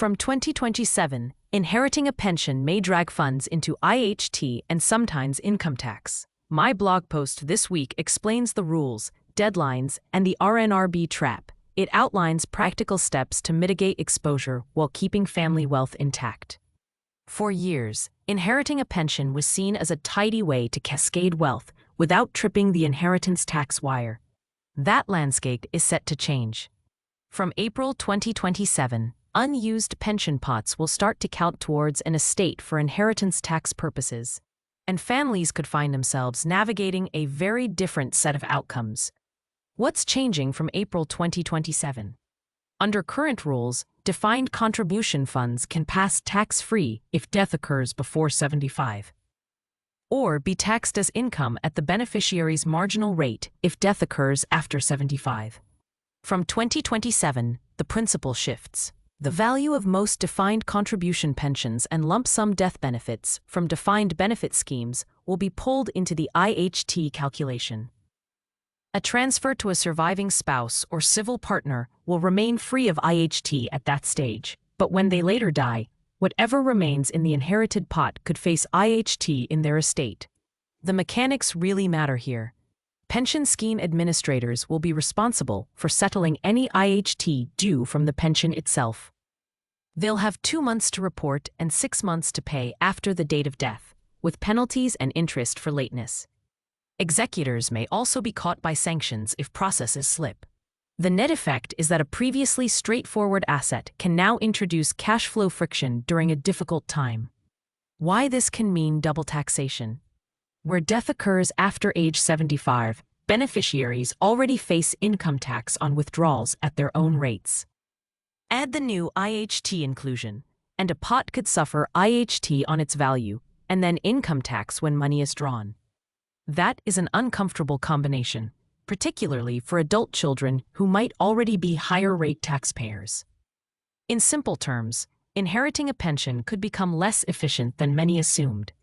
From 2027, inheriting a pension may drag funds into IHT and sometimes income tax. My blog post this week explains the rules, deadlines, and the RNRB trap. It outlines practical steps to mitigate exposure while keeping family wealth intact. For years, inheriting a pension was seen as a tidy way to cascade wealth without tripping the inheritance tax wire. That landscape is set to change. From April 2027, unused pension pots will start to count towards an estate for inheritance tax purposes, and families could find themselves navigating a very different set of outcomes. What's changing from April 2027? Under current rules, defined contribution funds can pass tax-free if death occurs before 75, or be taxed as income at the beneficiary's marginal rate if death occurs after 75. From 2027, the principle shifts. The value of most defined contribution pensions and lump sum death benefits from defined benefit schemes will be pulled into the IHT calculation. A transfer to a surviving spouse or civil partner will remain free of IHT at that stage, but when they later die, whatever remains in the inherited pot could face IHT in their estate. The mechanics really matter here. Pension scheme administrators will be responsible for settling any IHT due from the pension itself. They'll have 2 months to report and 6 months to pay after the date of death, with penalties and interest for lateness. Executors may also be caught by sanctions if processes slip. The net effect is that a previously straightforward asset can now introduce cash flow friction during a difficult time. Why this can mean double taxation. Where death occurs after age 75, beneficiaries already face income tax on withdrawals at their own rates. Add the new IHT inclusion, and a pot could suffer IHT on its value, and then income tax when money is drawn. That is an uncomfortable combination, particularly for adult children who might already be higher-rate taxpayers. In simple terms, inheriting a pension could become less efficient than many assumed,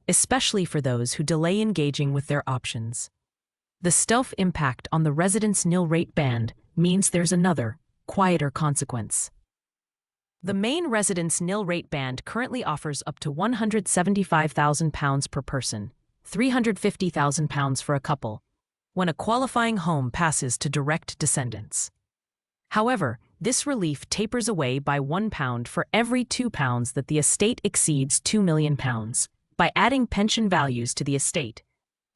especially for those who delay engaging with their options. The stealth impact on the residence nil rate band means there's another, quieter consequence. The main residence nil rate band currently offers up to £175,000 per person, £350,000 for a couple, when a qualifying home passes to direct descendants. However, this relief tapers away by £1 for every £2 that the estate exceeds £2 million. By adding pension values to the estate,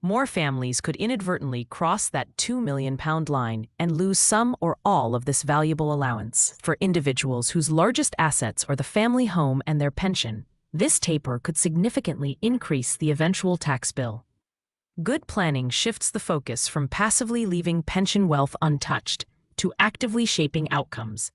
more families could inadvertently cross that £2 million line and lose some or all of this valuable allowance. For individuals whose largest assets are the family home and their pension, this taper could significantly increase the eventual tax bill. Good planning shifts the focus from passively leaving pension wealth untouched to actively shaping outcomes.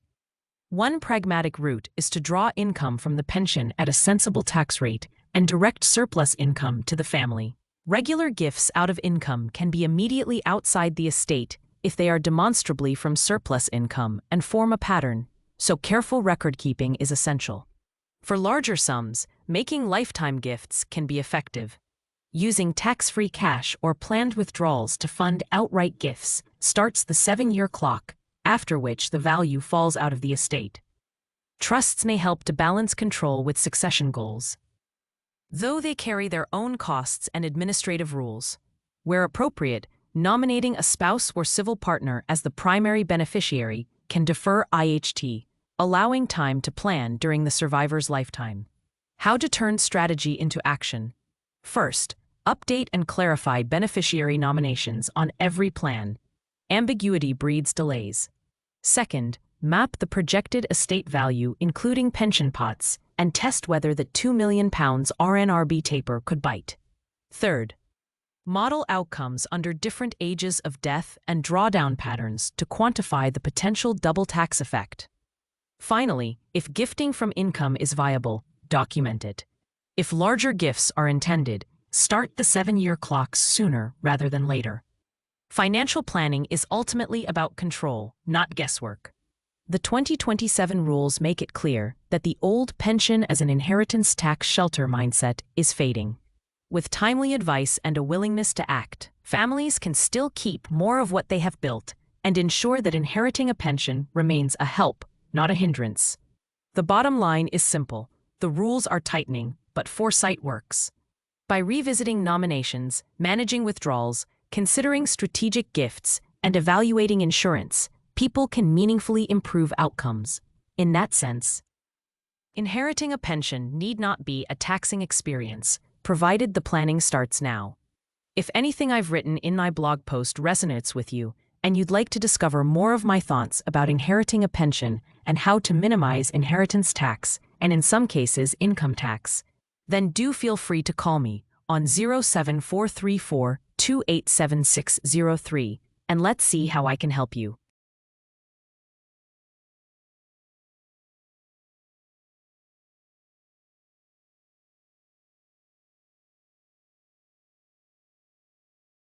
One pragmatic route is to draw income from the pension at a sensible tax rate and direct surplus income to the family. Regular gifts out of income can be immediately outside the estate if they are demonstrably from surplus income and form a pattern, so careful record-keeping is essential. For larger sums, making lifetime gifts can be effective. Using tax-free cash or planned withdrawals to fund outright gifts starts the 7-year clock, after which the value falls out of the estate. Trusts may help to balance control with succession goals, though they carry their own costs and administrative rules. Where appropriate, nominating a spouse or civil partner as the primary beneficiary can defer IHT, allowing time to plan during the survivor's lifetime. How to turn strategy into action. First, update and clarify beneficiary nominations on every plan. Ambiguity breeds delays. Second, map the projected estate value including pension pots and test whether the £2 million RNRB taper could bite. Third, model outcomes under different ages of death and drawdown patterns to quantify the potential double tax effect. Finally, if gifting from income is viable, document it. If larger gifts are intended, start the 7-year clocks sooner rather than later. Financial planning is ultimately about control, not guesswork. The 2027 rules make it clear that the old pension as an inheritance tax shelter mindset is fading. With timely advice and a willingness to act, families can still keep more of what they have built and ensure that inheriting a pension remains a help, not a hindrance. The bottom line is simple. The rules are tightening, but foresight works. By revisiting nominations, managing withdrawals, considering strategic gifts, and evaluating insurance, people can meaningfully improve outcomes. In that sense, inheriting a pension need not be a taxing experience, provided the planning starts now. If anything I've written in my blog post resonates with you, and you'd like to discover more of my thoughts about inheriting a pension and how to minimize inheritance tax, and in some cases income tax, then do feel free to call me on 07434 287603, and let's see how I can help you.